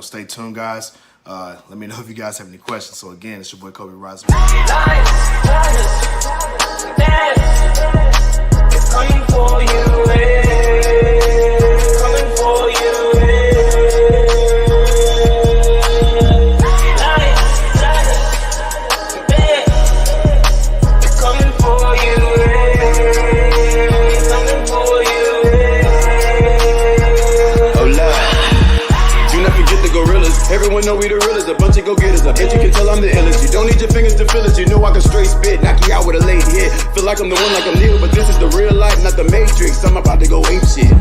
stay tuned, guys. Let me know if you guys have any questions. So again, it's your boy Cobe Rising. Coming for you, coming for you. Everyone know we the realest, a bunch of go-getters. I bet you can tell I'm the illest. You don't need your fingers to feel it. You know I can straight spit, knock you out with a lady hit. Feel like I'm the one, like I'm Neo, but this is the real life, not the Matrix. I'm about to go ape shit.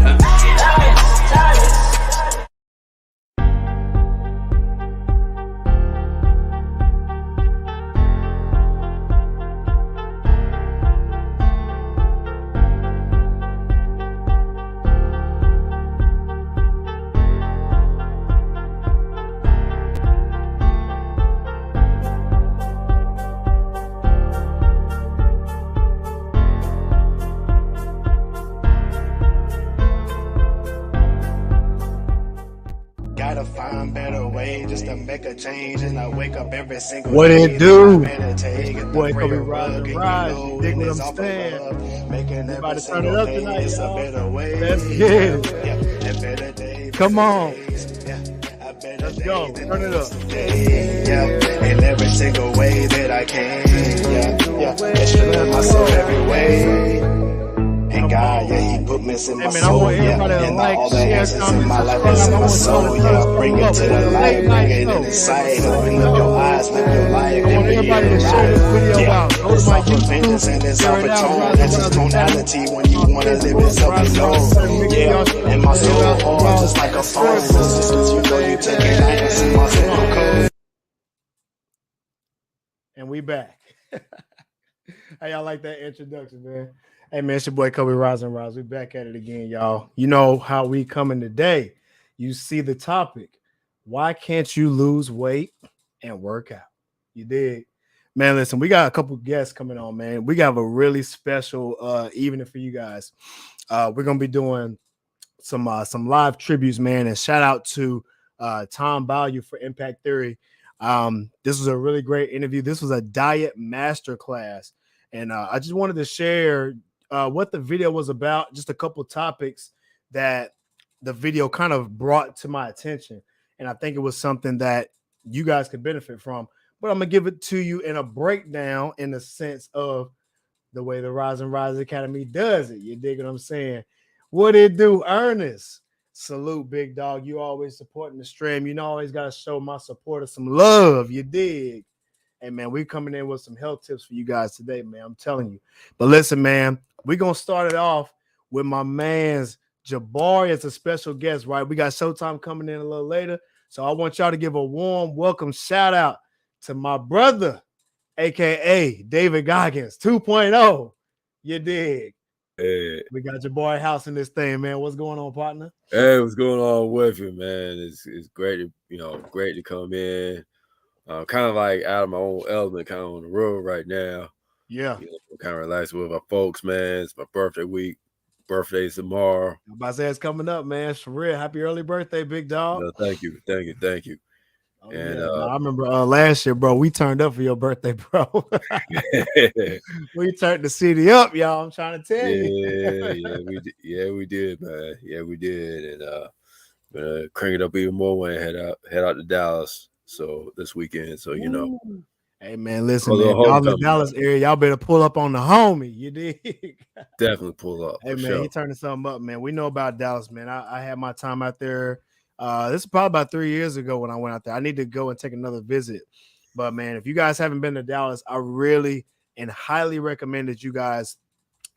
Gotta find better way just to make a change, and I wake up every single what day. It do? Boy, Kobe Rise. You dig what I'm saying? Making every single day tonight, it's a better way. Let's get it. Come on. Let's go. Turn it up. Yeah, in every single way that I can. Extra love myself every way. And God, he put me in my soul, and all the answers in my life is in my soul, Bring it to the light, bring it in the sight, open up your eyes, live your life, and be right. It's all for vengeance and it's all for tone. That's just tonality when you want to live it self-alone. And my soul on just like a phone. It's just cause you know you take it nice in my simple code. And we back. How y'all like that introduction, man? Hey, man, it's your boy Kobe Rise and Rise. We back at it again, y'all. You know how we coming today. You see the topic. Why can't you lose weight and work out? You dig? Man, listen, we got a couple guests coming on, man. We got a really special evening for you guys. We're going to be doing some live tributes, man, and shout out to Tom Value for Impact Theory. This was a really great interview. This was a diet masterclass. And I just wanted to share what the video was about, just a couple topics that the video kind of brought to my attention. And I think it was something that you guys could benefit from. But I'm going to give it to you in a breakdown in the sense of the way the Rise and Rise Academy does it. You dig what I'm saying? What it do, Ernest? Salute, big dog. You always supporting the stream. You know, always got to show my supporters some love. You dig? Hey, man, we coming in with some health tips for you guys today, man. I'm telling you. But listen, man, we're going to start it off with my man's Jabari as a special guest, right? We got Showtime coming in a little later. So I want y'all to give a warm welcome shout out to my brother, a.k.a. David Goggins 2.0. You dig? Hey. We got Jabari House in this thing, man. What's going on, partner? Hey, what's going on with you, man? It's great to, great to come in. Kind of like out of my own element, kind of on the road right now. Yeah. Kind of relaxing with my folks, man. It's my birthday week. Birthday's tomorrow. I'm about to say it's coming up, man. For real. Happy early birthday, big dog. Thank you. Oh, and I remember last year, bro, we turned up for your birthday, bro. We turned the city up, y'all. I'm trying to tell you. We did, man. Yeah, we did. And gonna crank it up even more when I head out to Dallas. So this weekend, so you know. Hey, man, listen, man, y'all in the Dallas area, y'all better pull up on the homie. You dig? Definitely pull up. Hey, man, he turning something up, man. We know about Dallas, man. I had my time out there. This is probably about 3 years ago when I went out there. I need to go and take another visit. But, man, if you guys haven't been to Dallas, I really and highly recommend that you guys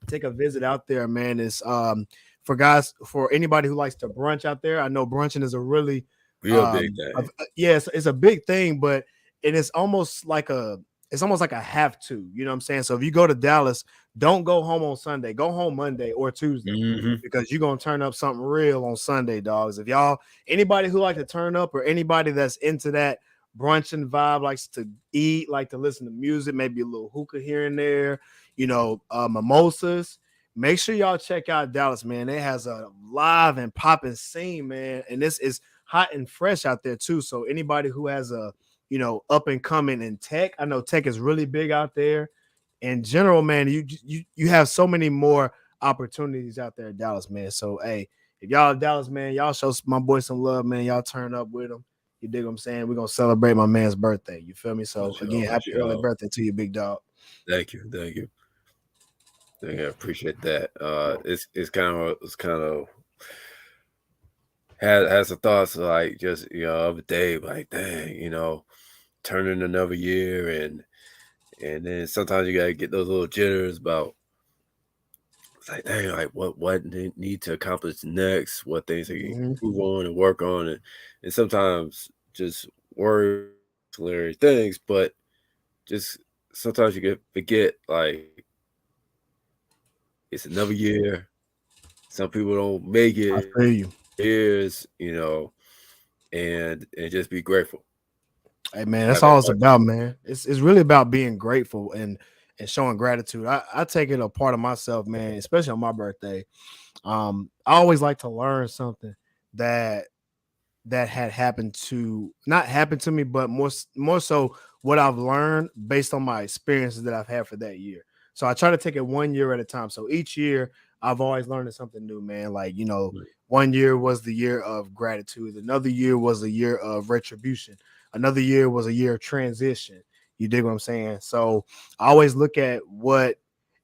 take a visit out there, man. It's for anybody who likes to brunch out there. I know brunching is a really real big thing. Yes, it's a big thing, but it's almost like a have to, you know what I'm saying? So if you go to Dallas, don't go home on Sunday. Go home Monday or Tuesday because you're going to turn up something real on Sunday, dogs. If anybody who like to turn up or anybody that's into that brunching vibe, likes to eat, like to listen to music, maybe a little hookah here and there, mimosas, make sure y'all check out Dallas, man. It has a live and popping scene, man. And this is hot and fresh out there too. So anybody who has a up and coming in tech, I know tech is really big out there. In general, man, you have so many more opportunities out there in Dallas, man. So hey, if y'all in Dallas, man, y'all show my boy some love, man. Y'all turn up with him. You dig what I'm saying? We're gonna celebrate my man's birthday. You feel me? For So sure, again, for happy early sure. birthday to you, big dog. Thank you, thank you. Thank you. I appreciate that. It's kind of has some thoughts like just of a day, like dang, turning another year, and then sometimes you gotta get those little jitters about it's like dang, like what need to accomplish next, what things they can Mhm. improve on and work on, and sometimes just worry things, but just sometimes you get forget like it's another year. Some people don't make I it feel you. years, and just be grateful. Hey man, Have that's that all it's heart. about, man. It's really about being grateful and showing gratitude. I take it a part of myself, man, especially on my birthday. I always like to learn something that had happened to not happened to me, but more so what I've learned based on my experiences that I've had for that year. So I try to take it 1 year at a time. So each year I've always learned something new, man. Like, Right. 1 year was the year of gratitude. Another year was a year of retribution. Another year was a year of transition. You dig what I'm saying? So I always look at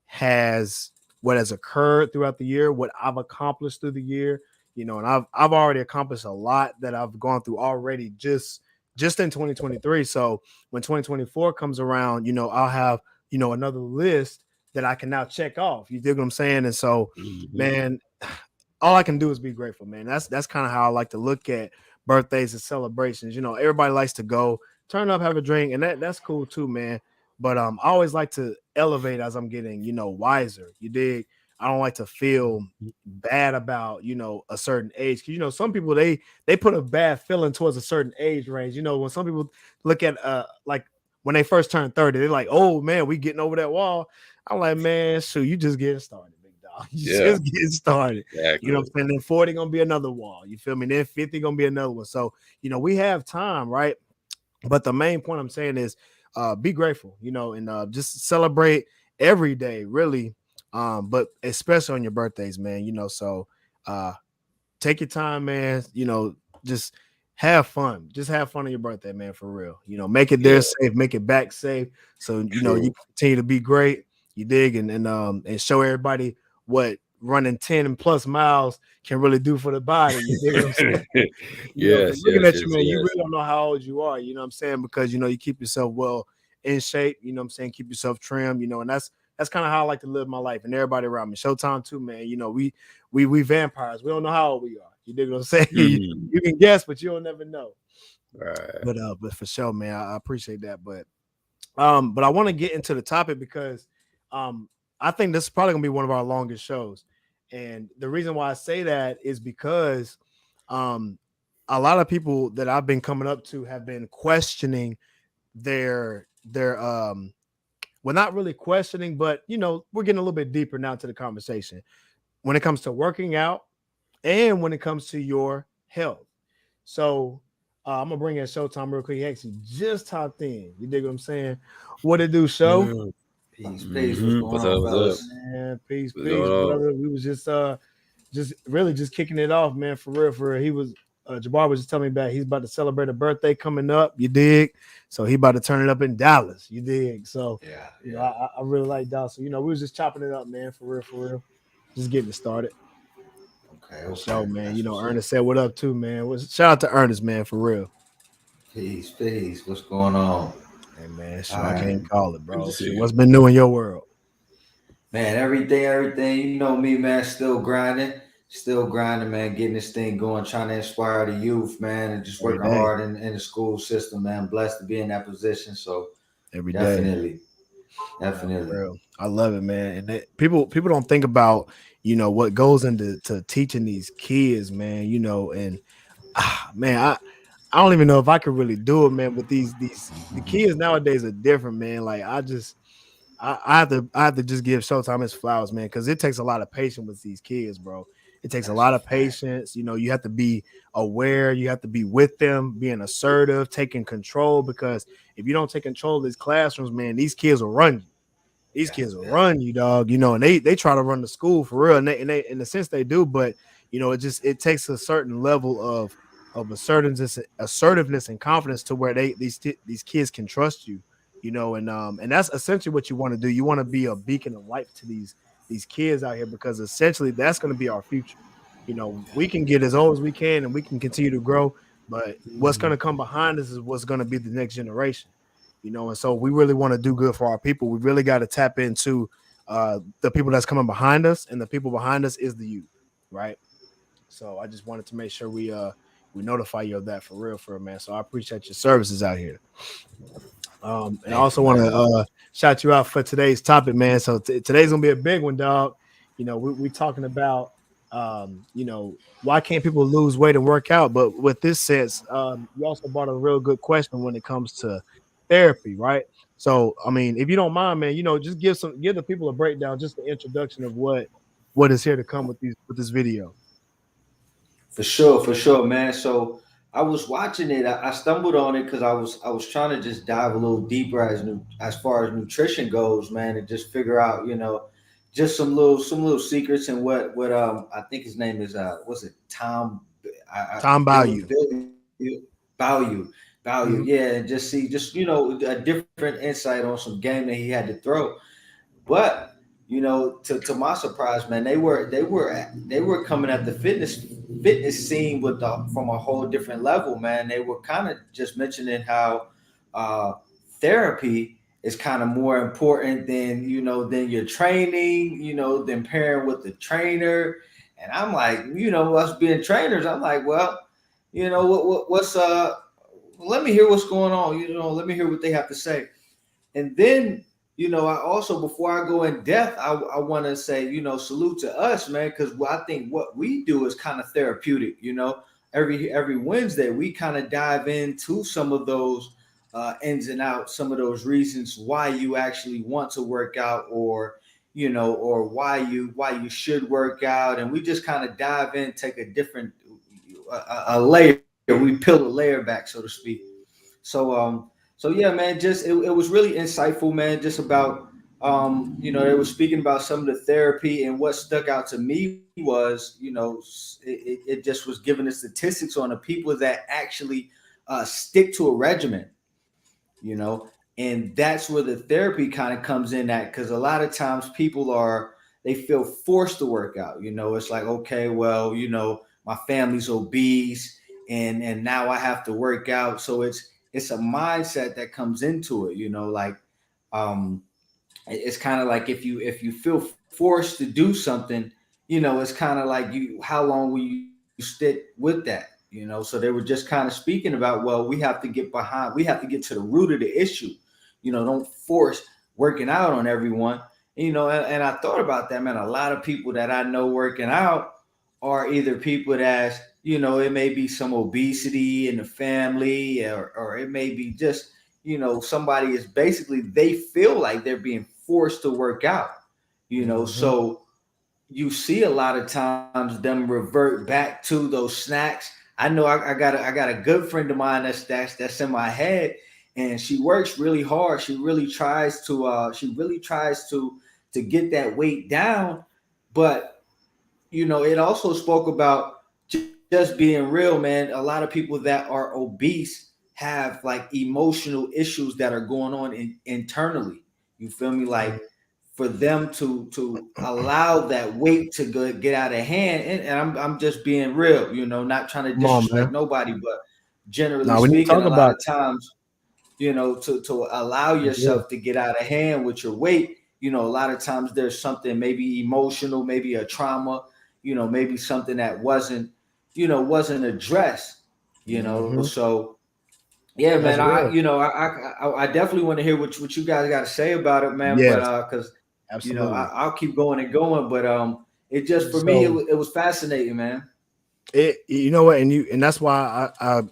has what has occurred throughout the year, what I've accomplished through the year, and I've already accomplished a lot that I've gone through already just in 2023. So when 2024 comes around, I'll have another list that I can now check off. You dig what I'm saying? And so, Mhm. man, all I can do is be grateful, man. That's kind of how I like to look at birthdays and celebrations. Everybody likes to go turn up, have a drink, and that's cool too, man. But I always like to elevate as I'm getting, wiser. You dig? I don't like to feel bad about, a certain age. Cause some people they put a bad feeling towards a certain age range. When some people look at like when they first turn 30, they're like, oh man, we getting over that wall. I'm like, man, shoot, you just getting started, big dog. You Yeah, just getting started. You know what exactly. I'm saying? Then 40 gonna be another wall. You feel me? Then 50 gonna be another one. So, we have time, right? But the main point I'm saying is be grateful, and just celebrate every day, really. But especially on your birthdays, man. So uh take your time, man. Just have fun. Just have fun on your birthday, man, for real. Make it Yeah, there safe, make it back safe. So you true. continue to be great. You dig and show everybody what running 10 and plus miles can really do for the body. You dig what I'm saying? Because Yes, looking yes, at you, yes, man, you yes. really don't know how old you are. You know what I'm saying? Because you keep yourself well in shape. You know what I'm saying? Keep yourself trim. And that's kind of how I like to live my life, and everybody around me. Showtime too, man. We vampires. We don't know how old we are. You dig what I'm saying? you, Mhm. you can guess, but you'll never know. Right. But for sure, man, I appreciate that. But I want to get into the topic because um I think this is probably gonna be one of our longest shows. And the reason why I say that is because um a lot of people that I've been coming up to have been questioning their well, not really questioning, but we're getting a little bit deeper now to the conversation when it comes to working out and when it comes to your health. So I'm gonna bring in Showtime real quick. He actually just hopped in. You dig what I'm saying? What it do, show? Mm. Peace, peace. What's Mhm. going What's on, up? What's up? fellas? Man, peace, What's going peace, on? brother. We was just really just kicking it off, man. For real, for real. He was Jabbar was just telling me about he's about to celebrate a birthday coming up. You dig? So he about to turn it up in Dallas. You dig? So Yeah, I, yeah. I really like Dallas. So we was just chopping it up, man. For real, for real. Just getting it started. Okay, For okay. sure, man. That's what's up. Ernest said what up too, man. Shout out to Ernest, man, for real. Peace, peace. What's going on? Hey man, All sure I right. can't call it, Good to bro. see Shit, you. what's been new in your world? Man, everything. You know me, man. Still grinding, man. Getting this thing going, trying to inspire the youth, man, and just Every working day, hard in the school system, man. Blessed to be in that position. So every day. definitely, No, definitely. for real. I love it, man. And people don't think about what goes into teaching these kids, man. And man, I don't even know if I could really do it, man. But the kids nowadays are different, man. Like I have to just give Showtime his flowers, man, because it takes a lot of patience with these kids, bro. It takes a lot of patience. You know, you have to be aware. You have to be with them, being assertive, taking control. Because if you don't take control of these classrooms, man, these kids will run you. These kids will run you, dog. You know, and they try to run the school for real, and they in a sense they do, but you know, it takes a certain level of assertiveness and confidence to where these kids can trust you, you know, and that's essentially what you want to do. You want to be a beacon of light to these kids out here because essentially that's going to be our future. You know, we can get as old as we can and we can continue to grow, but what's going to come behind us is what's going to be the next generation. You know, and so we really want to do good for our people. We really got to tap into the people that's coming behind us, and the people behind us is the youth, right? So I just wanted to make sure we notify you of that for real, man. So I appreciate your services out here. And I also want to shout you out for today's topic, man. So today's gonna be a big one, dog. You know, we talking about you know, why can't people lose weight and work out? But with this sense, you also brought a real good question when it comes to therapy, right? So I mean, if you don't mind, man, you know, just give the people a breakdown, just the introduction of what is here to come with this video. For sure, man. So I was watching it. I stumbled on it because I was trying to just dive a little deeper as far as nutrition goes, man, and just figure out, you know, just some little secrets and what I think his name is what's it, Tom Tom Value. Value. Mm-hmm. Yeah, and just see you know a different insight on some game that he had to throw. But you know, to my surprise, man, they were coming at the fitness scene from a whole different level, man. They were kind of just mentioning how therapy is kind of more important than than your training, than pairing with the trainer. And I'm like, us being trainers, I'm like, well, what's let me hear what's going on, let me hear what they have to say. And then I also, before I go in depth, I want to say, salute to us, man, because I think what we do is kind of therapeutic. Every Wednesday we kind of dive into some of those ins and outs, some of those reasons why you actually want to work out, or or why you should work out, and we just kind of dive in, take a different a layer, we peel a layer back, so to speak. So yeah, man, just it was really insightful, man. Just about they were speaking about some of the therapy, and what stuck out to me was, it just was giving the statistics on the people that actually stick to a regimen, and that's where the therapy kind of comes in at, because a lot of times they feel forced to work out. It's like, okay, well, my family's obese, and now I have to work out. So it's a mindset that comes into it, it's kind of like if you feel forced to do something, it's kind of like how long will you stick with that? So they were just kind of speaking about, well, we have to get to the root of the issue. Don't force working out on everyone. And I thought about that, man. A lot of people that I know working out are either people that, it may be some obesity in the family, or it may be just, somebody is basically, they feel like they're being forced to work out, Mm-hmm. So you see a lot of times them revert back to those snacks. I know I got a good friend of mine that's in my head, and she works really hard. She really tries to get that weight down, but it also spoke about just being real, man. A lot of people that are obese have like emotional issues that are going on internally. You feel me? Like, for them to allow that weight to get out of hand, and I'm just being real, not trying to disrespect nobody, but generally speaking, a lot of times, to allow yourself to get out of hand with your weight, a lot of times there's something maybe emotional, maybe a trauma, maybe something that wasn't addressed, Mm-hmm. So yeah, man, I definitely want to hear what you guys got to say about it, man. Yes, But because absolutely. I'll keep going and going, but it just, for me, it was fascinating, man. You know what, and that's why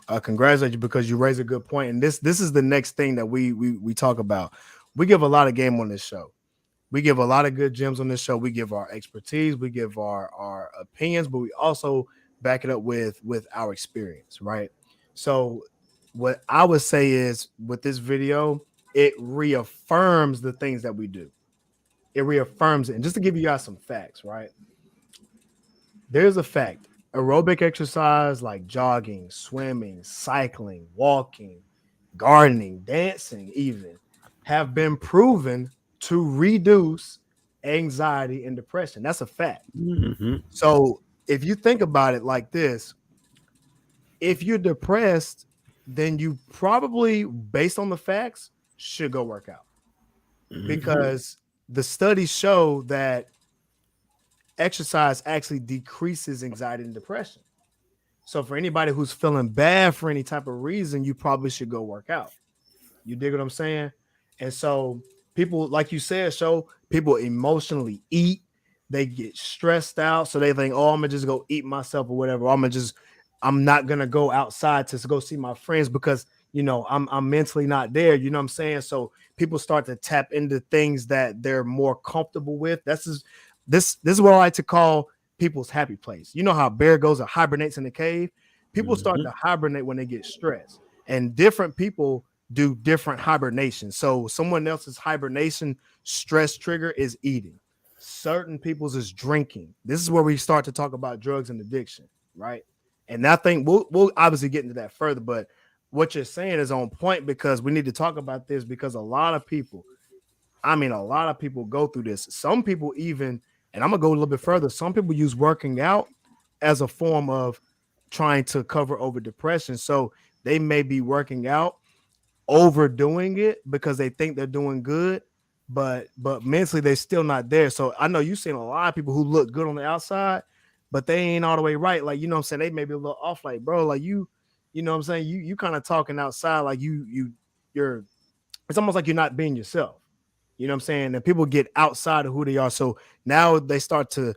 I congratulate you, because you raise a good point, and this is the next thing that we talk about. We give a lot of game on this show. we give a lot of good gems on this show. We give our expertise, we give our opinions, but we also back it up with our experience, right? So what I would say is with this video, it reaffirms the things that we do. It reaffirms it. And just to give you guys some facts, right? There's a fact. Aerobic exercise like jogging, swimming, cycling, walking, gardening, dancing, even have been proven to reduce anxiety and depression. That's a fact. Mm-hmm. So if you think about it like this, if you're depressed, then you probably, based on the facts, should go work out Mm-hmm. because the studies show that exercise actually decreases anxiety and depression. So for anybody who's feeling bad for any type of reason, you probably should go work out. You dig what I'm saying? And so people, like you said, people emotionally eat. They get stressed out. So they think, oh, I'm gonna just go eat myself or whatever. I'm not gonna go outside to go see my friends because I'm mentally not there. You know what I'm saying? So people start to tap into things that they're more comfortable with. This is what I like to call people's happy place. You know how a bear goes and hibernates in the cave? People start to hibernate when they get stressed. And different people do different hibernation. So someone else's hibernation stress trigger is eating. Certain people's is drinking. This is where we start to talk about drugs and addiction, right? And I think we'll obviously get into that further, but what you're saying is on point because we need to talk about this because a lot of people go through this. Some people even, and I'm gonna go a little bit further, some people use working out as a form of trying to cover over depression. So they may be working out, overdoing it because they think they're doing good, but mentally they're still not there. So I know you've seen a lot of people who look good on the outside, but they ain't all the way right. Like, you know what I'm saying? They may be a little off, like, bro, like you know what I'm saying? You kind of talking outside like you're it's almost like you're not being yourself. You know what I'm saying? And people get outside of who they are. So now they start to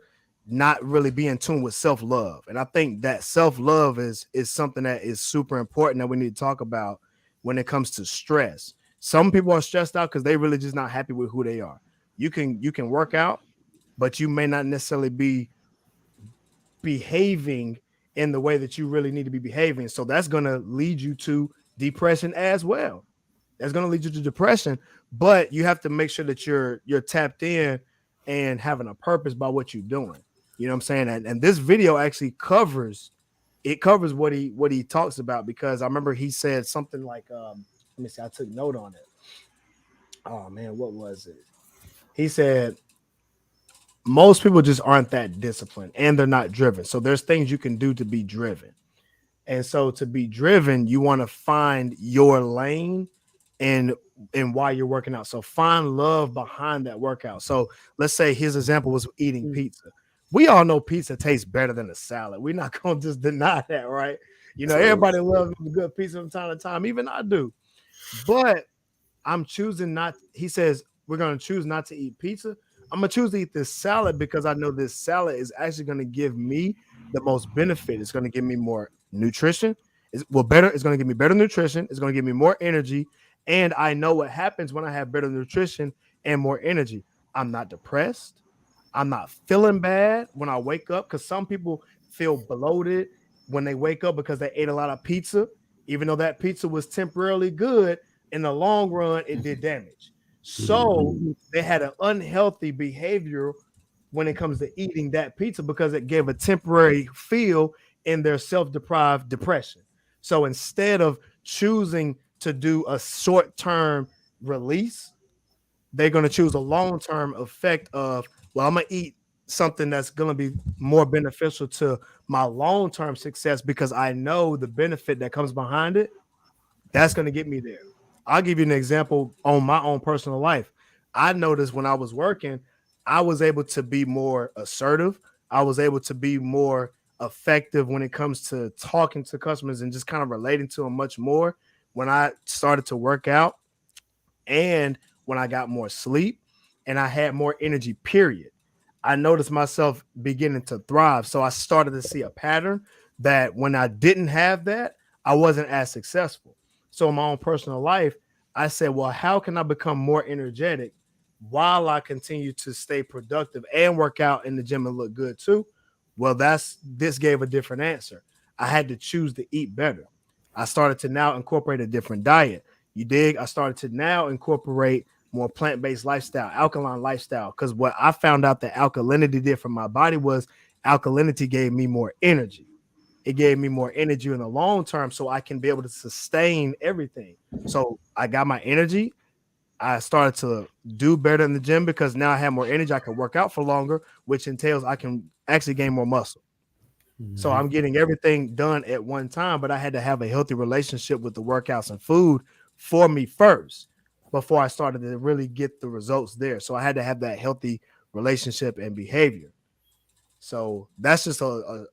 not really be in tune with self-love. And I think that self-love is something that is super important that we need to talk about when it comes to stress. Some people are stressed out because they really just not happy with who they are. You can work out, but you may not necessarily be behaving in the way that you really need to be behaving. So that's going to lead you to depression as well. That's going to lead you to depression, but you have to make sure that you're tapped in and having a purpose by what you're doing. You know what I'm saying? And this video actually covers what he talks about, because I remember he said something like, let me see, I took note on it. Oh man, what was it? He said, most people just aren't that disciplined and they're not driven. So there's things you can do to be driven. And so to be driven, you want to find your lane and why you're working out. So find love behind that workout. So let's say his example was eating pizza. We all know pizza tastes better than a salad. We're not going to just deny that, right? You know, everybody loves good pizza from time to time. Even I do. But I'm choosing not. He says we're going to choose not to eat pizza. I'm going to choose to eat this salad because I know this salad is actually going to give me the most benefit. It's going to give me more nutrition. It's going to give me better nutrition. It's going to give me more energy. And I know what happens when I have better nutrition and more energy. I'm not depressed. I'm not feeling bad when I wake up, because some people feel bloated when they wake up because they ate a lot of pizza, even though that pizza was temporarily good. In the long run, it did damage. So they had an unhealthy behavior when it comes to eating that pizza because it gave a temporary feel in their self-deprived depression. So instead of choosing to do a short-term release, they're going to choose a long-term effect of, well, I'm going to eat something that's going to be more beneficial to my long-term success because I know the benefit that comes behind it. That's going to get me there. I'll give you an example on my own personal life. I noticed when I was working, I was able to be more assertive. I was able to be more effective when it comes to talking to customers and just kind of relating to them much more when I started to work out and when I got more sleep and I had more energy, period. I noticed myself beginning to thrive. So I started to see a pattern that when I didn't have that, I wasn't as successful. So in my own personal life, I said, well, how can I become more energetic while I continue to stay productive and work out in the gym and look good too. Well, this gave a different answer. I had to choose to eat better. I started to now incorporate a different diet. You dig? I started to now incorporate more plant-based lifestyle, alkaline lifestyle. Because what I found out that alkalinity did for my body was alkalinity gave me more energy. It gave me more energy in the long term so I can be able to sustain everything. So I got my energy. I started to do better in the gym because now I have more energy. I can work out for longer, which entails I can actually gain more muscle. So Mhm. I'm getting everything done at one time, but I had to have a healthy relationship with the workouts and food for me first before I started to really get the results there. So I had to have that healthy relationship and behavior. So that's just a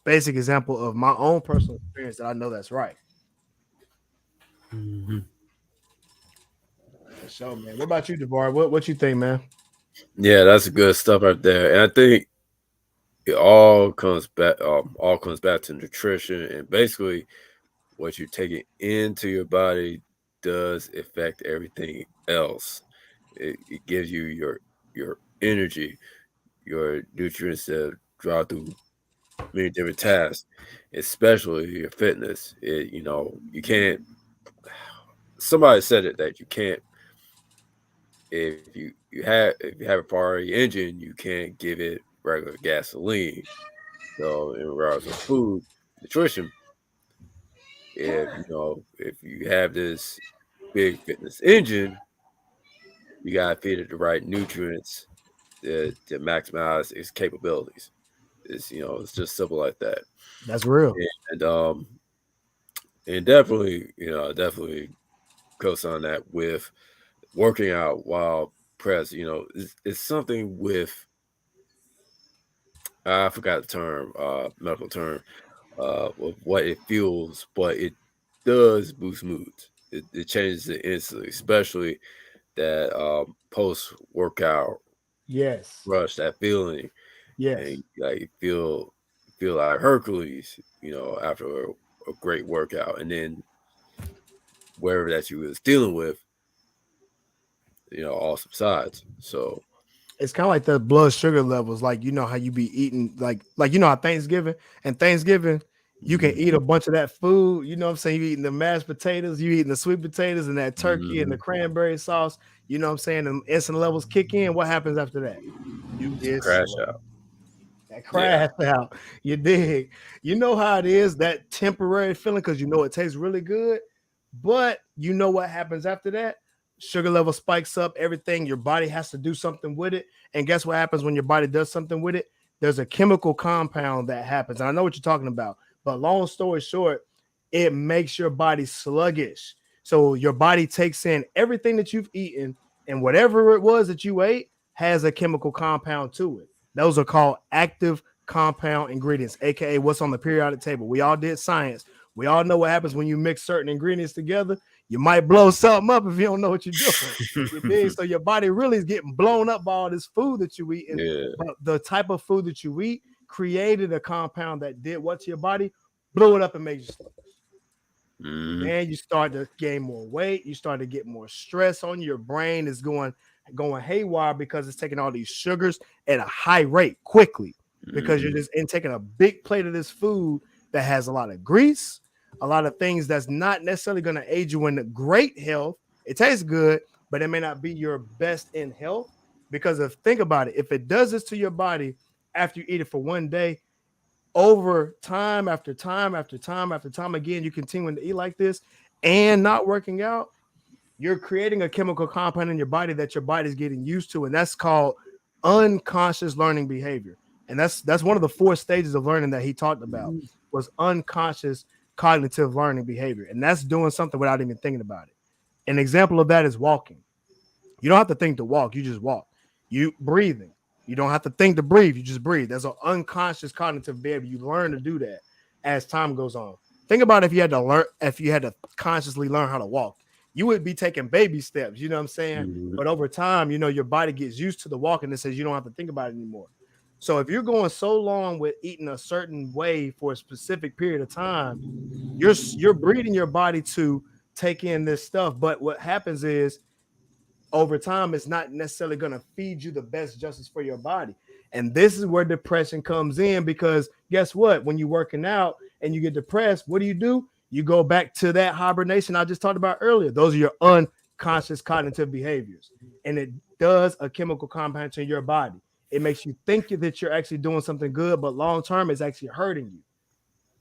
basic example of my own personal experience that I know that's right. Mhm. For sure, man. What about you, DeVar? What you think, man? Yeah, that's good stuff right there. And I think it all comes back to nutrition, and basically what you're taking into your body does affect everything else. It gives you your energy, your nutrients that draw through many different tasks, especially your fitness. You can't. Somebody said it that you can't if you have a Ferrari engine, you can't give it regular gasoline. So in regards to food, nutrition, if you have this big fitness engine, you gotta feed it the right nutrients to maximize its capabilities. It's just simple like that. That's real. And and definitely co-sign that with working out while pressed. It's something with I forgot the term, medical term, of what it fuels, but it does boost moods. It changes it instantly, especially that post workout Yes. rush, that feeling, Yes. and like you feel like Hercules, after a great workout, and then wherever that you was dealing with, all subsides. So, It's kind of like the blood sugar levels. Like you know how you be eating, like you know how Thanksgiving, you can mhm, eat a bunch of that food. You know what I'm saying? You eating the mashed potatoes, you eating the sweet potatoes and that turkey and the mhm, cranberry sauce. You know what I'm saying? And insulin levels kick in. What happens after that? You it's a get crash slow. out. That Yeah. crash out. You dig? You know how it is, that temporary feeling, because you know it tastes really good, but you know what happens after that? Sugar level spikes up, everything. Your body has to do something with it. And guess what happens when your body does something with it? There's a chemical compound that happens. And I know what you're talking about, but long story short, it makes your body sluggish. So your body takes in everything that you've eaten, and whatever it was that you ate has a chemical compound to it. Those are called active compound ingredients, aka what's on the periodic table. We all did science. We all know what happens when you mix certain ingredients together. You might blow something up if you don't know what you're doing. You dig? So your body really is getting blown up by all this food that you eat. Yeah. But the type of food that you eat created a compound that did what to your body? Blew it up and made you slow. Mhm, Then you start to gain more weight. You start to get more stress on your brain is going haywire because it's taking all these sugars at a high rate quickly because you're mhm, just in taking a big plate of this food that has a lot of grease, a lot of things that's not necessarily going to aid you in great health. It tastes good, but it may not be your best in health because if think about it, if it does this to your body after you eat it for one day, over time after time after time after time again, you continuing to eat like this and not working out, you're creating a chemical compound in your body that your body's getting used to, and that's called unconscious learning behavior. And that's one of the four stages of learning that he talked about mhm, was unconscious cognitive learning behavior, and that's doing something without even thinking about it. An example of that is walking. You don't have to think to walk, you just walk. You breathing. You don't have to think to breathe, you just breathe. There's an unconscious cognitive behavior. You learn to do that as time goes on. Think about if you had to consciously learn how to walk. You would be taking baby steps, you know what I'm saying? mhm, But over time, your body gets used to the walking and says you don't have to think about it anymore. So if you're going so long with eating a certain way for a specific period of time, you're breeding your body to take in this stuff. But what happens is over time, it's not necessarily going to feed you the best justice for your body. And this is where depression comes in, because guess what? When you're working out and you get depressed, what do? You go back to that hibernation I just talked about earlier. Those are your unconscious cognitive behaviors. And it does a chemical compound in your body. It makes you think that you're actually doing something good, but long term, it's actually hurting you.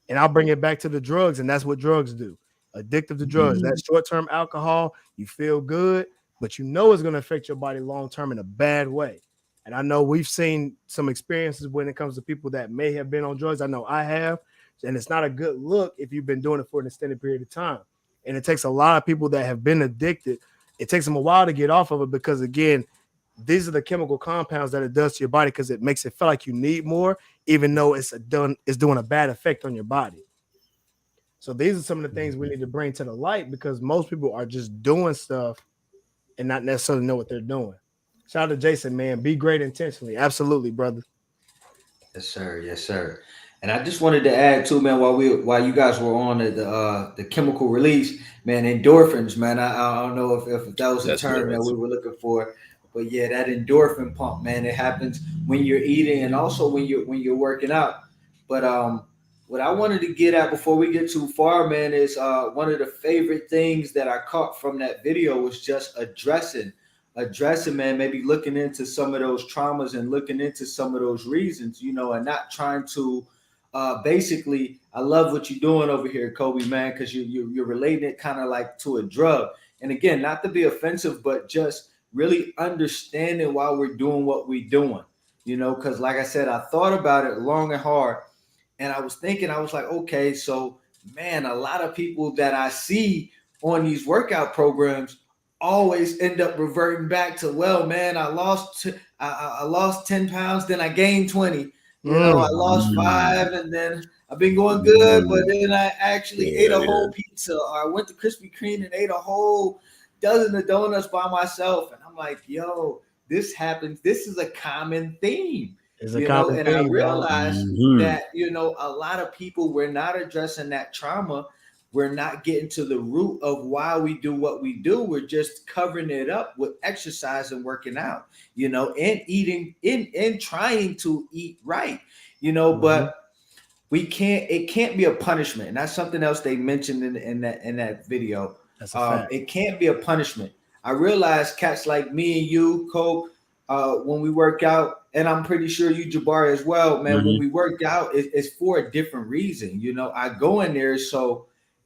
And I'll bring it back to the drugs, and that's what drugs do. Addictive to drugs. That short-term alcohol, you feel good, but you know it's going to affect your body long-term in a bad way. And I know we've seen some experiences when it comes to people that may have been on drugs. I know I have, and it's not a good look if you've been doing it for an extended period of time. And it takes a lot of people that have been addicted. It takes them a while to get off of it because, again, these are the chemical compounds that it does to your body because it makes it feel like you need more, even though it's doing a bad effect on your body. So these are some of the things we need to bring to the light because most people are just doing stuff and not necessarily know what they're doing. Shout out to Jason, man. Be great intentionally. Absolutely, brother. Yes, sir. Yes, sir. And I just wanted to add too, man, while you guys were on the chemical release, man, endorphins, man. I don't know if that was the term that we were looking for, but yeah, that endorphin pump, man, it happens when you're eating and also when you're working out. But what I wanted to get at before we get too far, man, is one of the favorite things that I caught from that video was just addressing, man, maybe looking into some of those traumas and looking into some of those reasons, you know, and not trying to basically, I love what you're doing over here, Cobe, man, because you're relating it kind of like to a drug. And again, not to be offensive, but just really understanding why we're doing what we're doing, you know, because like I said, I thought about it long and hard. And I was thinking, I was like, okay, so man, a lot of people that I see on these workout programs always end up reverting back to, well, man, I lost 10 pounds, then I gained 20. You know, I lost 5 and then I've been going good, but then I actually ate a whole pizza, or I went to Krispy Kreme and ate a whole dozen of donuts by myself. And I'm like, yo, this happens. This is a common theme. You know, and I realized that, you know, a lot of people, we're not addressing that trauma. We're not getting to the root of why we do what we do. We're just covering it up with exercise and working out, you know, and eating and trying to eat right, you know, but it can't be a punishment. And that's something else they mentioned in that video. It can't be a punishment. I realized cats like me and you, Cope, when we work out, and I'm pretty sure you, Jabari, as well, man, when we work out, it's for a different reason. You know, I go in there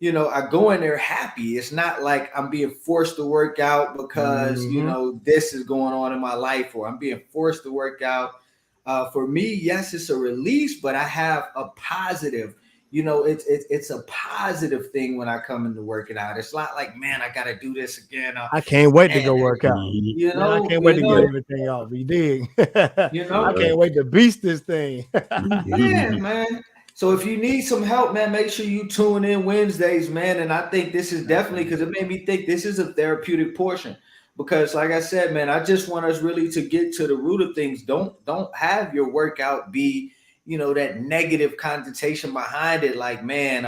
I go in there happy. It's not like I'm being forced to work out because, you know, this is going on in my life, or I'm being forced to work out. For me, yes, it's a release, but I have a positive, you know, it's a positive thing when I come into working out. It's not like, man, I got to do this again. I can't wait to go work out. You know, man, I can't wait to get everything off. We dig. You know, I can't wait to beast this thing. Yeah, man. So if you need some help, man, make sure you tune in Wednesdays, man. And I think this is definitely, because it made me think this is a therapeutic portion. Because like I said, man, I just want us really to get to the root of things. Don't have your workout be, you know, that negative connotation behind it. Like, man,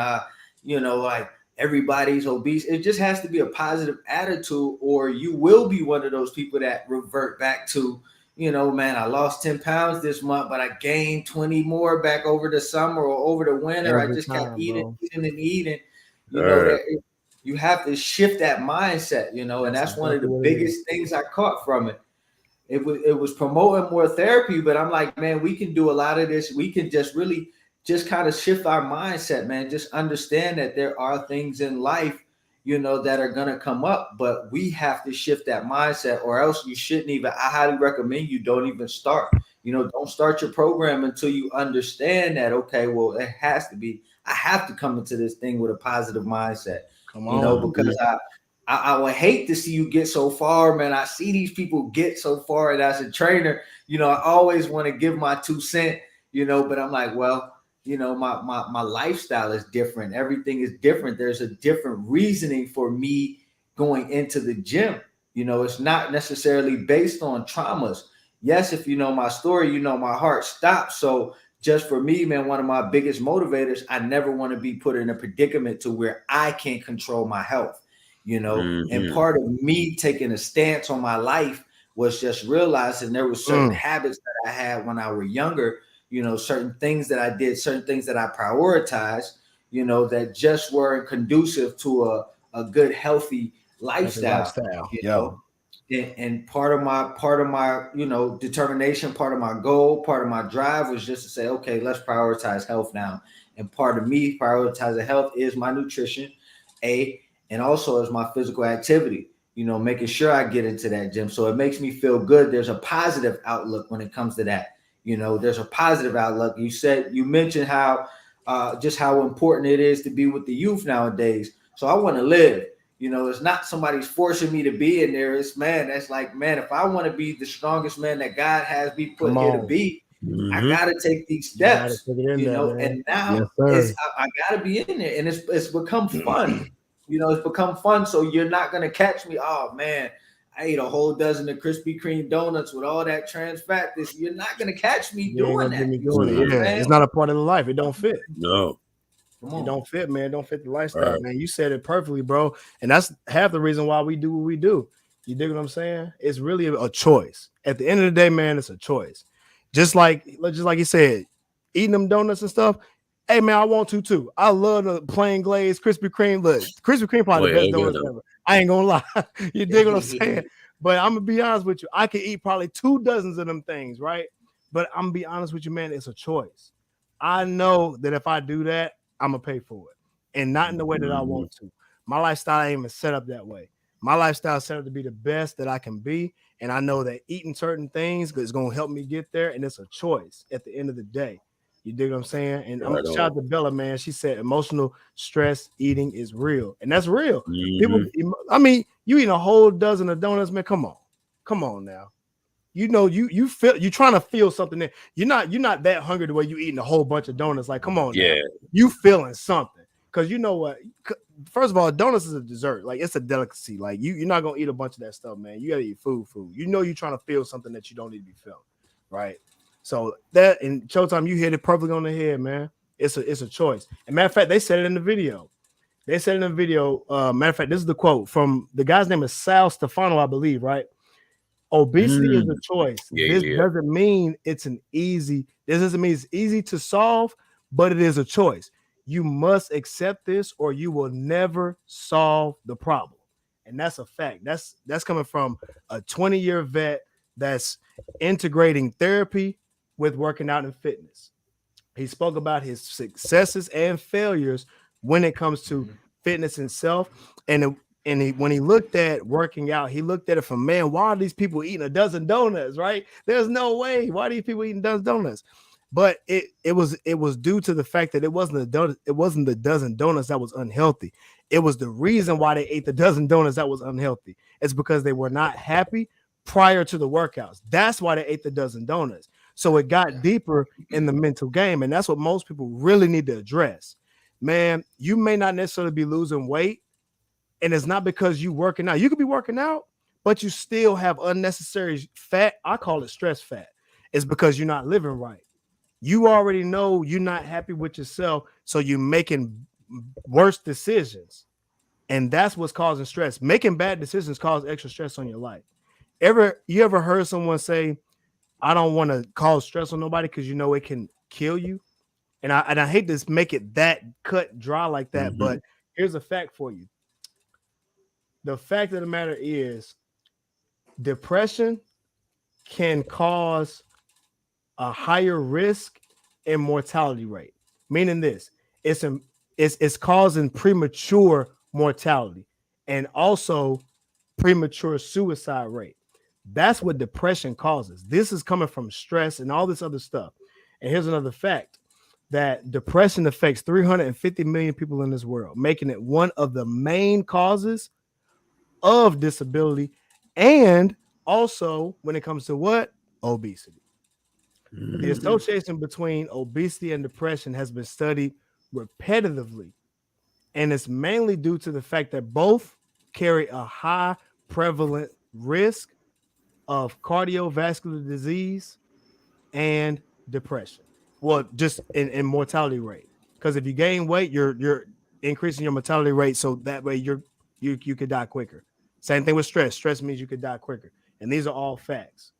you know, like everybody's obese. It just has to be a positive attitude, or you will be one of those people that revert back to, you know, man, I lost 10 pounds this month, but I gained 20 more back over the summer or over the winter. I just kept eating. You know, that you have to shift that mindset, you know, and that's one of the biggest things I caught from it. It was promoting more therapy, but I'm like, man, we can do a lot of this. We can just really just kind of shift our mindset, man. Just understand that there are things in life, you know, that are going to come up, but we have to shift that mindset, or else you shouldn't even, I highly recommend you don't even start, you know, don't start your program until you understand that, okay, well, it has to be, I have to come into this thing with a positive mindset, you know, because I would hate to see you get so far, man. I see these people get so far, and as a trainer, you know, I always want to give my 2 cents, you know, but I'm like, well, you know, my lifestyle is different. Everything is different. There's a different reasoning for me going into the gym. You know, it's not necessarily based on traumas. Yes, if you know my story, you know my heart stopped. So just for me, man, one of my biggest motivators, I never want to be put in a predicament to where I can't control my health. you know. And part of me taking a stance on my life was just realizing there were certain habits that I had when I was younger, you know, certain things that I did, certain things that I prioritized, you know, that just weren't conducive to a good, healthy lifestyle, you know. And part of my, you know, determination, part of my goal, part of my drive was just to say, okay, let's prioritize health now. And part of me prioritizing health is my nutrition, and also is my physical activity, you know, making sure I get into that gym. So it makes me feel good. There's a positive outlook when it comes to that. You know, there's a positive outlook. You mentioned how just how important it is to be with the youth nowadays. So I want to live. You know, it's not somebody's forcing me to be in there. It's that's like, man, if I want to be the strongest man that God has me put here to be, I gotta take these steps, you know. And now I gotta be in there, and it's become fun. You know, it's become fun. So you're not gonna catch me. Oh man, I ate a whole dozen of Krispy Kreme donuts with all that trans fat. You're not gonna catch me doing that. It's not a part of the life. It don't fit. No. It don't fit, man. It don't fit the lifestyle, man. You said it perfectly, bro. And that's half the reason why we do what we do. You dig what I'm saying? It's really a choice. At the end of the day, man, it's a choice. Just like you said, eating them donuts and stuff. Hey, man, I want to too. I love the plain glazed Krispy Kreme. Look, Krispy Kreme probably the best donuts ever. I ain't gonna lie. You dig what I'm saying? But I'm gonna be honest with you. I could eat probably 2 dozens of them things, right? But I'm gonna be honest with you, man. It's a choice. I know that if I do that, I'm gonna pay for it, and not in the way that I want to. My lifestyle ain't even set up that way. My lifestyle is set up to be the best that I can be, and I know that eating certain things is gonna help me get there, and it's a choice at the end of the day. You dig what I'm saying? And I'm shout out to Bella, man. She said emotional stress eating is real, and that's real. People, I mean, you eating a whole dozen of donuts, man. Come on now. You know, you feel you're trying to feel something that you're not that hungry the way you eating a whole bunch of donuts. Like, come on, now. You feeling something. Because you know what? First of all, donuts is a dessert. Like, it's a delicacy. Like, you're not gonna eat a bunch of that stuff, man. You gotta eat food. You know, you're trying to feel something that you don't need to be feeling, right? So that and Showtime, you hit it perfectly on the head, man. It's a choice. And matter of fact, they said it in the video. Matter of fact, this is the quote from the guy's name is Sal Stefano, I believe, right? Obesity is a choice. This doesn't mean it's easy to solve, but it is a choice. You must accept this or you will never solve the problem. And that's a fact. That's coming from a 20-year vet that's integrating therapy with working out and fitness. He spoke about his successes and failures when it comes to fitness and self. And when he looked at working out, he looked at it from, man, why are these people eating a dozen donuts, right? There's no way. Why are these people eating dozen donuts? But it was due to the fact that it wasn't the dozen donuts that was unhealthy. It was the reason why they ate the dozen donuts that was unhealthy. It's because they were not happy prior to the workouts. That's why they ate the dozen donuts. So it got deeper in the mental game. And that's what most people really need to address. Man, you may not necessarily be losing weight. And it's not because you working out. You could be working out, but you still have unnecessary fat. I call it stress fat. It's because you're not living right. You already know you're not happy with yourself, so you're making worse decisions. And that's what's causing stress. Making bad decisions cause extra stress on your life. You ever heard someone say, I don't want to cause stress on nobody because you know it can kill you? And I hate to make it that cut dry like that, but here's a fact for you. The fact of the matter is depression can cause a higher risk and mortality rate. Meaning this, it's causing premature mortality and also premature suicide rate. That's what depression causes. This is coming from stress and all this other stuff. And here's another fact that depression affects 350 million people in this world, making it one of the main causes of disability, and also when it comes to what? Obesity. The association between obesity and depression has been studied repetitively, and it's mainly due to the fact that both carry a high prevalent risk of cardiovascular disease and depression. Well, just in mortality rate, because if you gain weight, you're increasing your mortality rate, so that way you're You could die quicker. Same thing with stress. Stress means you could die quicker. And these are all facts.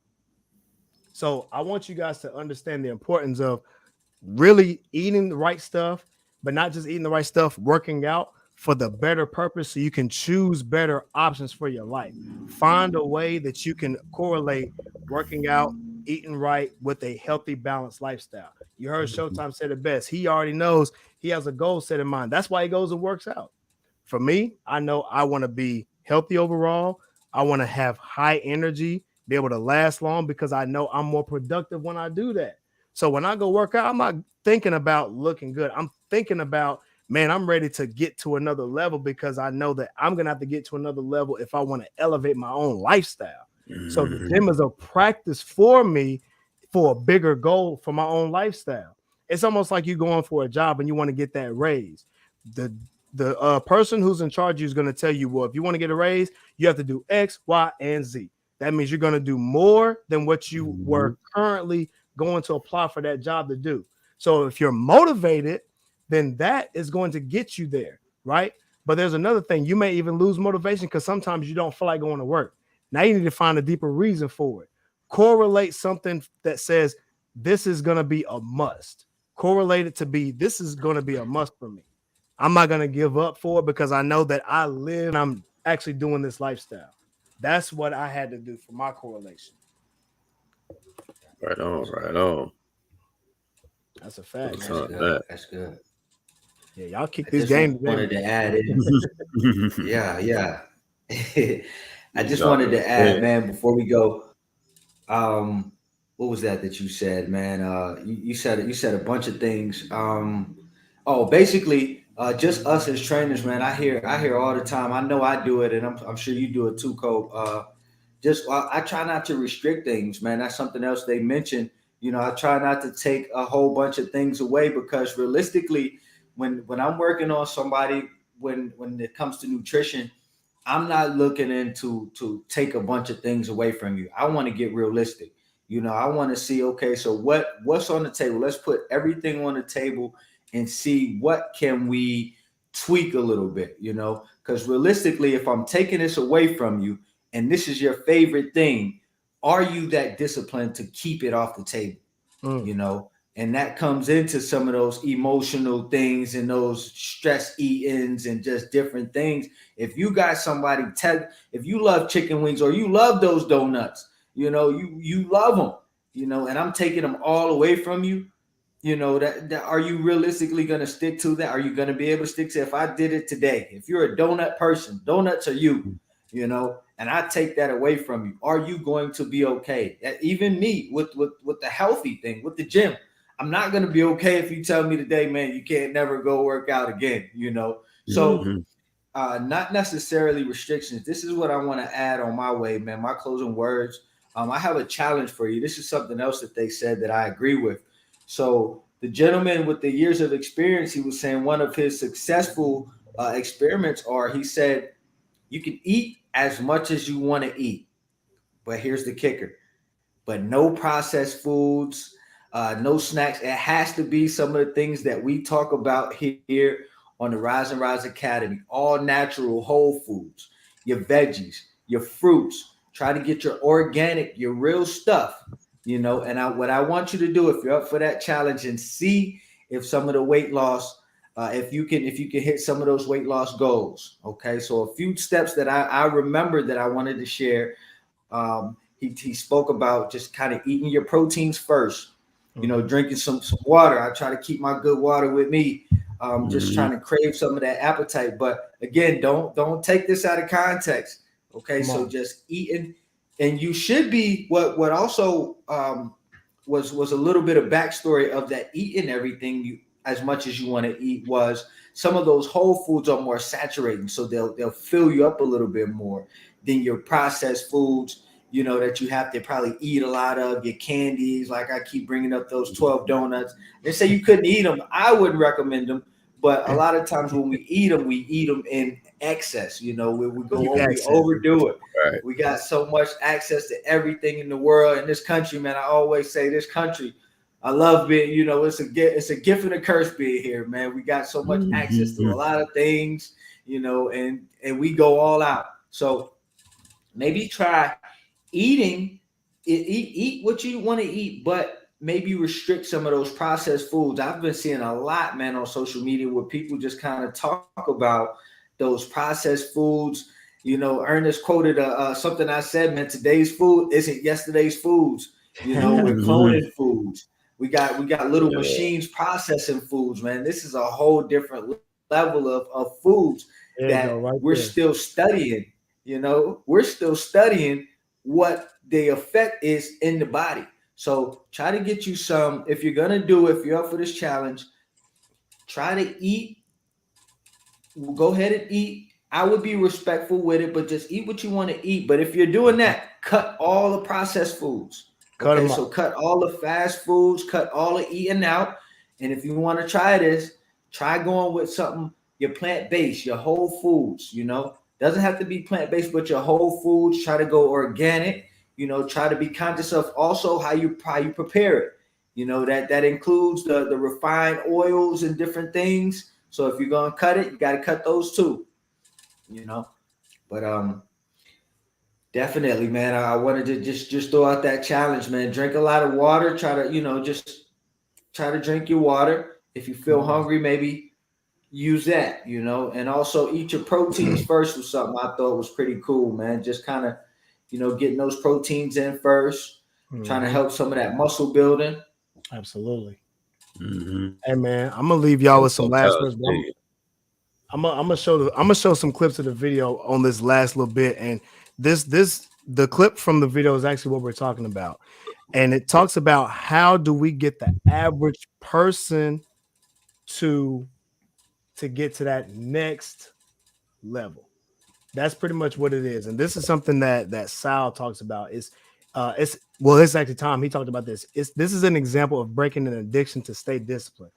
So I want you guys to understand the importance of really eating the right stuff, but not just eating the right stuff, working out for the better purpose so you can choose better options for your life. Find a way that you can correlate working out, eating right with a healthy, balanced lifestyle. You heard Showtime said it best. He already knows he has a goal set in mind. That's why he goes and works out. For me, I know I want to be healthy overall. I want to have high energy, be able to last long because I know I'm more productive when I do that. So when I go work out, I'm not thinking about looking good. I'm thinking about, man, I'm ready to get to another level because I know that I'm going to have to get to another level if I want to elevate my own lifestyle. So the gym is a practice for me for a bigger goal for my own lifestyle. It's almost like you going for a job and you want to get that raise. The person who's in charge of you is going to tell you, well, if you want to get a raise, you have to do X, Y, and Z. That means you're going to do more than what you were currently going to apply for that job to do. So if you're motivated, then that is going to get you there, right? But there's another thing. You may even lose motivation because sometimes you don't feel like going to work. Now you need to find a deeper reason for it. Correlate something that says this is going to be a must. Correlate it to be this is going to be a must for me. I'm not going to give up for it because I know that I live and I'm actually doing this lifestyle. That's what I had to do for my correlation. Right on, right on. That's a fact. That's good. That's good. Yeah, y'all kick this game. Wanted to add in. yeah. I just wanted to add, man, before we go. What was that you said, man? You said a bunch of things. Basically, just us as trainers, man. I hear all the time. I know I do it, and I'm sure you do it too, Cobe. I try not to restrict things, man. That's something else they mentioned. I try not to take a whole bunch of things away because realistically, when I'm working on somebody, when it comes to nutrition, I'm not looking into to take a bunch of things away from you. I want to get realistic. I want to see, okay, so what's on the table? Let's put everything on the table and see what can we tweak a little bit, because realistically, if I'm taking this away from you and this is your favorite thing, are you that disciplined to keep it off the table? And that comes into some of those emotional things and those stress eatings and just different things. If you got somebody if you love chicken wings or you love those donuts, you love them, and I'm taking them all away from you, that are you realistically going to stick to that? Are you going to be able to stick to if I did it today? If you're a donut person, donuts are you, and I take that away from you. Are you going to be okay? Even me with the healthy thing, with the gym, I'm not going to be okay if you tell me today, man, you can't never go work out again, So not necessarily restrictions. This is what I want to add on my way, man. My closing words. I have a challenge for you. This is something else that they said that I agree with. So the gentleman with the years of experience, he was saying one of his successful experiments he said, you can eat as much as you want to eat, but here's the kicker, but no processed foods, no snacks. It has to be some of the things that we talk about here on the Rise and Rise Academy, all natural whole foods, your veggies, your fruits. Try to get your organic, your real stuff, and what I want you to do, if you're up for that challenge, and see if some of the weight loss, if you can hit some of those weight loss goals. Okay, so a few steps that I remember that I wanted to share. He spoke about just kind of eating your proteins first, drinking some water. I try to keep my good water with me. Just trying to crave some of that appetite. But again, don't take this out of context. Okay, so just eating, and you should be what also was a little bit of backstory of that eating everything you as much as you want to eat was some of those whole foods are more saturating, so they'll fill you up a little bit more than your processed foods, that you have to probably eat a lot of, your candies. Like I keep bringing up those 12 donuts. They say you couldn't eat them. I wouldn't recommend them. But a lot of times when we eat them in excess. We overdo it. Right. We got so much access to everything in the world. In this country, man, I always say this country, I love being, it's a gift and a curse being here, man. We got so much access to a lot of things. you know, and we go all out. So maybe try eating, eat what you want to eat, but maybe restrict some of those processed foods. I've been seeing a lot, man, on social media where people just kind of talk about those processed foods. You know, Ernest quoted something I said, man, today's food isn't yesterday's foods. You know, we're cloning foods. We got little machines processing foods, man. This is a whole different level of foods that we're still studying. You know, we're still studying what the effect is in the body. So try to get you some, if you're gonna do it, if you're up for this challenge, try to eat. Go ahead and eat. I would be respectful with it, but just eat what you want to eat. But if you're doing that, cut all the processed foods. Okay, so cut all the fast foods, cut all the eating out. And if you want to try this, try going with something, your plant-based, your whole foods, you know. Doesn't have to be plant-based, but your whole foods. Try to go organic, you know, try to be conscious of also how you prepare it. You know, that includes the refined oils and different things. So if you're gonna cut it, you gotta cut those too. You know. But definitely, man. I wanted to just throw out that challenge, man. Drink a lot of water. Try to, you know, just try to drink your water. If you feel hungry, maybe use that, you know, and also eat your proteins first was something I thought was pretty cool, man. Just kind of, you know, getting those proteins in first, trying to help some of that muscle building. Absolutely. Hey man, I'm gonna leave y'all with some last words. I'm gonna show some clips of the video on this last little bit, and the clip from the video is actually what we're talking about, and it talks about how do we get the average person to get to that next level. That's pretty much what it is, and this is something that Sal talks about. It's actually Tom. He talked about this. This is an example of breaking an addiction to stay disciplined.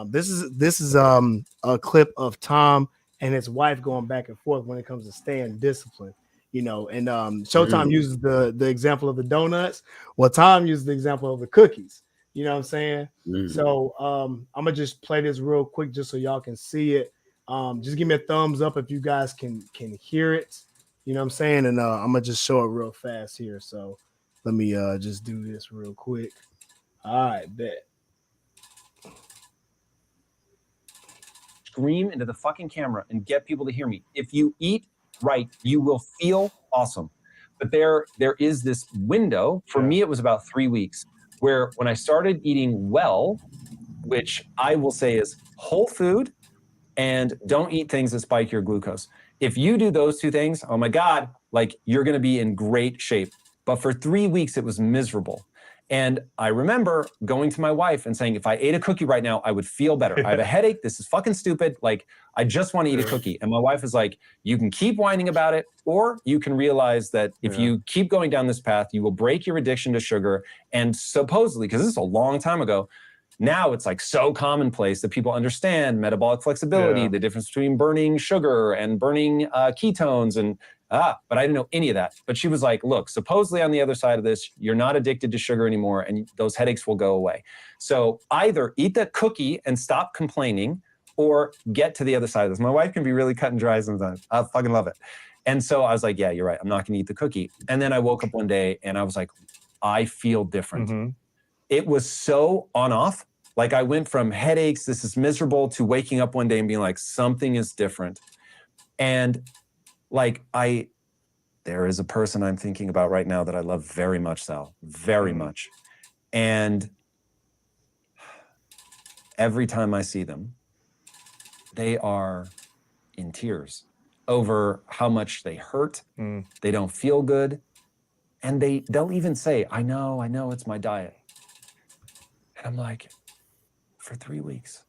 This is a clip of Tom and his wife going back and forth when it comes to staying disciplined. You know, and Showtime uses the example of the donuts. Well, Tom uses the example of the cookies. You know what I'm saying? So I'm gonna just play this real quick just so y'all can see it. Just give me a thumbs up if you guys can hear it. You know what I'm saying? And I'm gonna just show it real fast here. So let me just do this real quick. All right, bet. Scream into the fucking camera and get people to hear me. If you eat right, you will feel awesome. But there is this window. For me, it was about 3 weeks where when I started eating well, which I will say is whole food and don't eat things that spike your glucose. If you do those two things, oh my God, like you're going to be in great shape. But for 3 weeks, it was miserable. And I remember going to my wife and saying, if I ate a cookie right now, I would feel better. I have a headache. This is fucking stupid. Like, I just want to eat a cookie. And my wife is like, you can keep whining about it, or you can realize that if you keep going down this path, you will break your addiction to sugar. And supposedly, because this is a long time ago, now it's like so commonplace that people understand metabolic flexibility, the difference between burning sugar and burning ketones and but I didn't know any of that. But she was like, look, supposedly on the other side of this, you're not addicted to sugar anymore and those headaches will go away. So either eat that cookie and stop complaining or get to the other side of this. My wife can be really cut and dry sometimes. I fucking love it. And so I was like, yeah, you're right. I'm not going to eat the cookie. And then I woke up one day and I was like, I feel different. It was so on off. Like I went from headaches, this is miserable, to waking up one day and being like, something is different. And like there is a person I'm thinking about right now that I love very much, Sal, very much. And every time I see them, they are in tears over how much they hurt. They don't feel good. And they'll even say, I know it's my diet. And I'm like, for 3 weeks,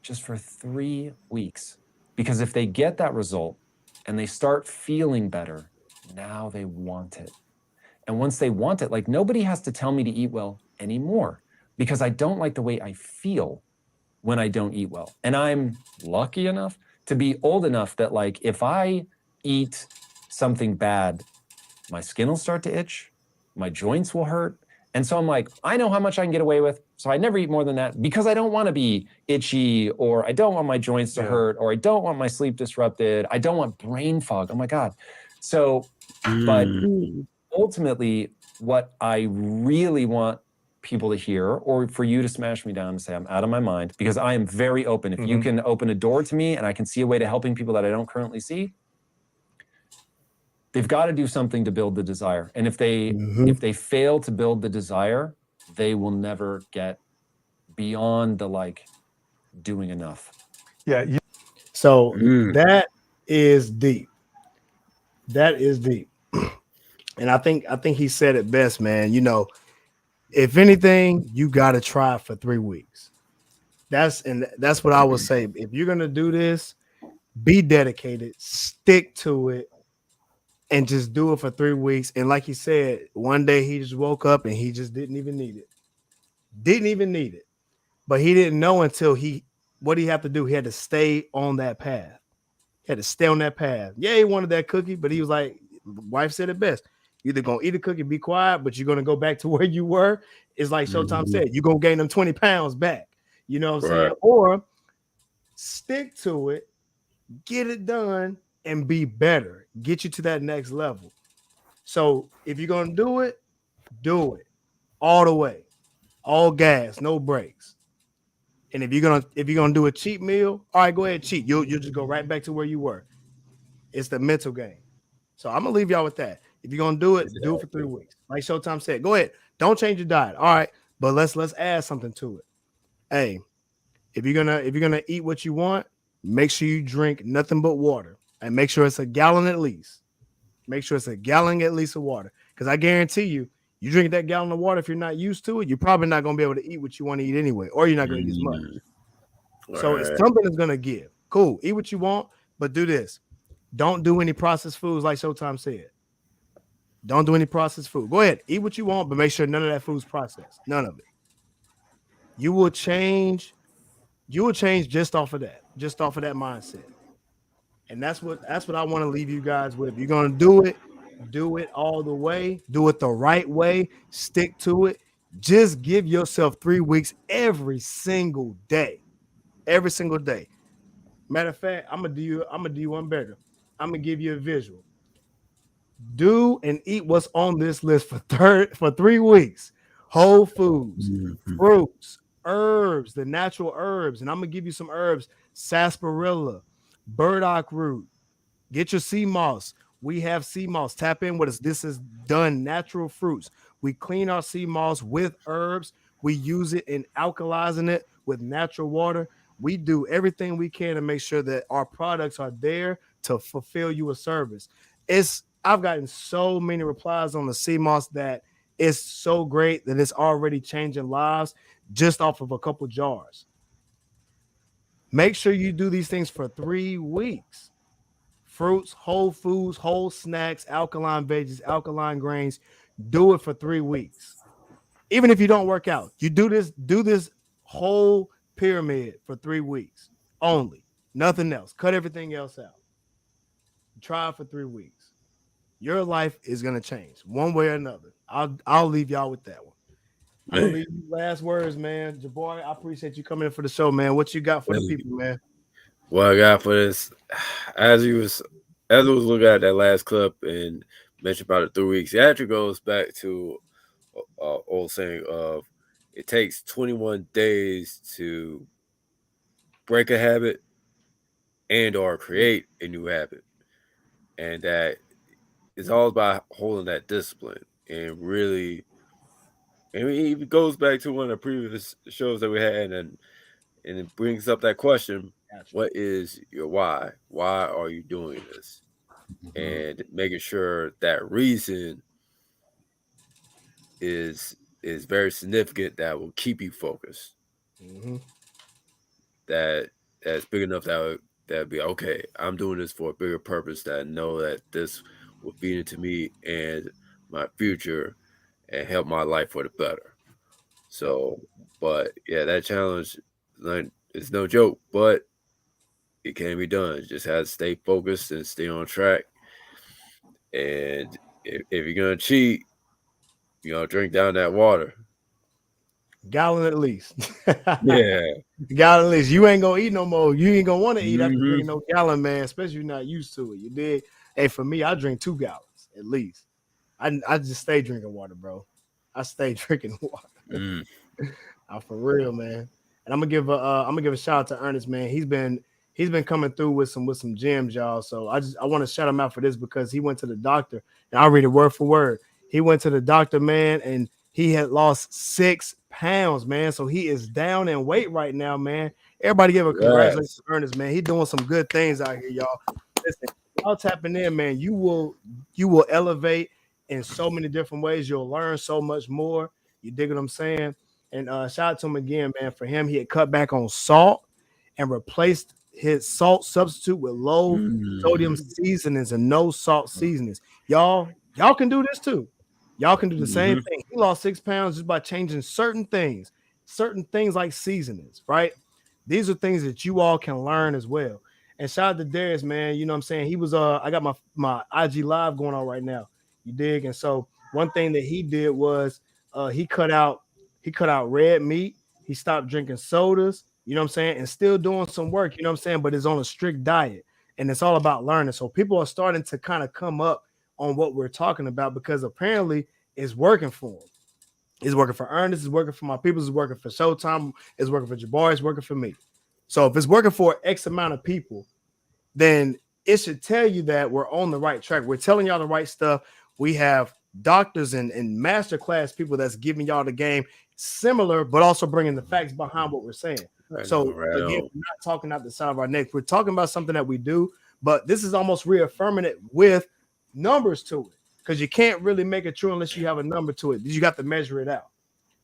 just for 3 weeks. Because if they get that result and they start feeling better, now they want it. And once they want it, like nobody has to tell me to eat well anymore because I don't like the way I feel when I don't eat well. And I'm lucky enough to be old enough that like, if I eat something bad, my skin will start to itch, my joints will hurt. And so I'm like, I know how much I can get away with. So I never eat more than that because I don't want to be itchy, or I don't want my joints to hurt, or I don't want my sleep disrupted. I don't want brain fog. Oh my God. So, but ultimately, what I really want people to hear, or for you to smash me down and say I'm out of my mind, because I am very open. If you can open a door to me and I can see a way to helping people that I don't currently see, they've got to do something to build the desire. And if they fail to build the desire, they will never get beyond the like doing enough. Yeah. So that is deep. That is deep. And I think he said it best, man. You know, if anything, you got to try it for 3 weeks. That's what I would say. If you're gonna do this, be dedicated, stick to it, and just do it for 3 weeks. And like he said, one day he just woke up and he just didn't even need it. Didn't even need it. But he didn't know until what he had to do. He had to stay on that path. He had to stay on that path. Yeah, he wanted that cookie, but he was like, wife said it best. You're either gonna eat a cookie, be quiet, but you're gonna go back to where you were. It's like Showtime said, you're gonna gain them 20 pounds back. You know what I'm saying? Or stick to it, get it done, and be better. Get you to that next level. So if you're gonna do it all the way, all gas, no brakes. And if you're gonna do a cheat meal, all right, go ahead, cheat. You'll just go right back to where you were. It's the mental game. So I'm gonna leave y'all with that. If you're gonna do it, do it for 3 weeks. Like Showtime said, go ahead. Don't change your diet. All right, but let's add something to it. Hey, if you're gonna eat what you want, make sure you drink nothing but water, and make sure it's a gallon at least. Make sure it's a gallon at least of water, because I guarantee you, you drink that gallon of water, if you're not used to it, you're probably not gonna be able to eat what you want to eat anyway, or you're not gonna eat as much. So it's something is gonna give. Cool, eat what you want, but do this. Don't do any processed foods, like Showtime said. Don't do any processed food. Go ahead, eat what you want, but make sure none of that food's processed. None of it. You will change. You will change just off of that mindset. And that's what I want to leave you guys with. If you're gonna do it all the way, do it the right way, stick to it. Just give yourself 3 weeks every single day. Every single day. Matter of fact, I'm gonna do you one better. I'm gonna give you a visual. Do and eat what's on this list for 3 weeks. Whole foods, fruits, herbs, the natural herbs. And I'm gonna give you some herbs: sarsaparilla, burdock root. Get your sea moss. We have sea moss. Tap in with us. This is done natural fruits. We clean our sea moss with herbs. We use it in alkalizing it with natural water. We do everything we can to make sure that our products are there to fulfill you a service. I've gotten so many replies on the sea moss that it's so great that it's already changing lives just off of a couple jars. Make sure you do these things for 3 weeks. Fruits, whole foods, whole snacks, alkaline veggies, alkaline grains. Do it for 3 weeks. Even if you don't work out, you do this whole pyramid for 3 weeks only. Nothing else. Cut everything else out. Try it for 3 weeks. Your life is gonna change one way or another. I'll leave y'all with that one. I'm gonna leave you last words, man. Jabari, I appreciate you coming in for the show, man. What you got for the people, man? What I got for this, as I was looking at that last clip and mentioned about the 3 weeks, it actually goes back to old saying of it takes 21 days to break a habit and or create a new habit, and that it's all about holding that discipline and really. And it goes back to one of the previous shows that we had, and it brings up that question: what is your why? Why are you doing this? And making sure that reason is very significant, that will keep you focused. That's big enough that be okay. I'm doing this for a bigger purpose. That I know that this will feed into me and my future and help my life for the better. So, but yeah, that challenge, like, it's no joke, but it can be done. You just have to stay focused and stay on track. And if you're gonna cheat, drink down that water. Gallon at least. Yeah. Gallon at least. You ain't gonna eat no more. You ain't gonna want to eat after Mhm. drinking no gallon, man. Especially if you're not used to it. You dig? Hey, for me, I drink 2 gallons at least. I just stay drinking water, bro. I stay drinking water. Mm. For real, man. And I'm gonna give a shout out to Ernest, man. He's been coming through with some gems, y'all. So I want to shout him out for this because he went to the doctor, and I'll read it word for word. He went to the doctor, man, and he had lost 6 pounds, man. So he is down in weight right now, man. Everybody give a congratulations to Ernest, man. He's doing some good things out here, y'all. Listen, y'all tapping in, man. You will elevate in so many different ways. You'll learn so much more. You dig what I'm saying? And shout out to him again, man. For him, he had cut back on salt and replaced his salt substitute with low sodium seasonings and no salt seasonings. Y'all can do this too. Y'all can do the same thing. He lost 6 pounds just by changing certain things like seasonings, right? These are things that you all can learn as well. And shout out to Darius, man. You know what I'm saying? He was I got my IG live going on right now. You dig? And so one thing that he did was he cut out red meat. He stopped drinking sodas, you know what I'm saying, and still doing some work, you know what I'm saying, but it's on a strict diet. And it's all about learning. So people are starting to kind of come up on what we're talking about because apparently it's working for him. It's working for Ernest, it's working for my people, it's working for Showtime, it's working for Jabari, it's working for me. So if it's working for X amount of people, then it should tell you that we're on the right track. We're telling y'all the right stuff. We have doctors and masterclass people that's giving y'all the game similar, but also bringing the facts behind what we're saying. So again, we're not talking out the side of our neck. We're talking about something that we do, but this is almost reaffirming it with numbers to it because you can't really make it true unless you have a number to it. You got to measure it out.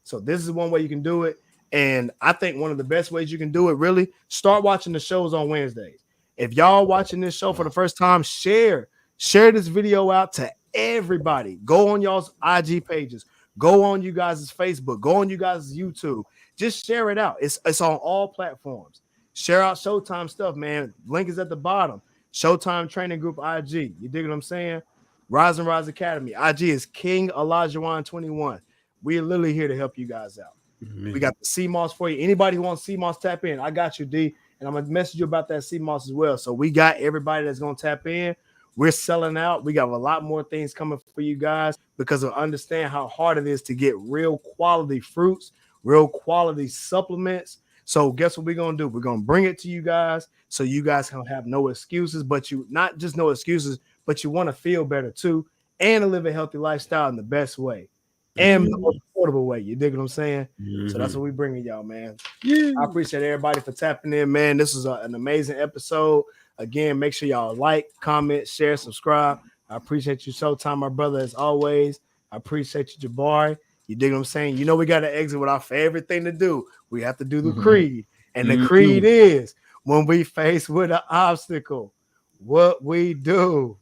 So this is one way you can do it. And I think one of the best ways you can do it, really, start watching the shows on Wednesdays. If y'all watching this show for the first time, share this video out to everybody. Go on y'all's IG pages. Go on you guys' Facebook. Go on you guys' YouTube. Just share it out. It's on all platforms. Share out Showtime stuff, man. Link is at the bottom. Showtime Training Group IG. You dig what I'm saying? Rise and Rise Academy. IG is King Alajuwan 21. We're literally here to help you guys out. We got the CMOS for you. Anybody who wants CMOS, tap in. I got you, D. And I'm going to message you about that CMOS as well. So we got everybody that's going to tap in. We're selling out. We got a lot more things coming for you guys because of understand how hard it is to get real quality fruits, real quality supplements. So guess what we're going to do? We're going to bring it to you guys so you guys can have no excuses, but you not just no excuses, but you want to feel better too and to live a healthy lifestyle in the best way. And the most affordable way. You dig what I'm saying? So that's what we bringing y'all, man. I appreciate everybody for tapping in, man. This is an amazing episode. Again, make sure y'all like, comment, share, subscribe. I appreciate you, Showtime, my brother, as always. I appreciate you, Jabari. You dig what I'm saying? You know we got to exit with our favorite thing to do. We have to do the creed. And the creed is when we face with an obstacle, what we do.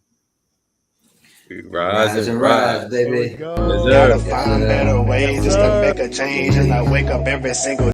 Rise and rise, baby. Go. Gotta find better ways just to make a change. And I wake up every single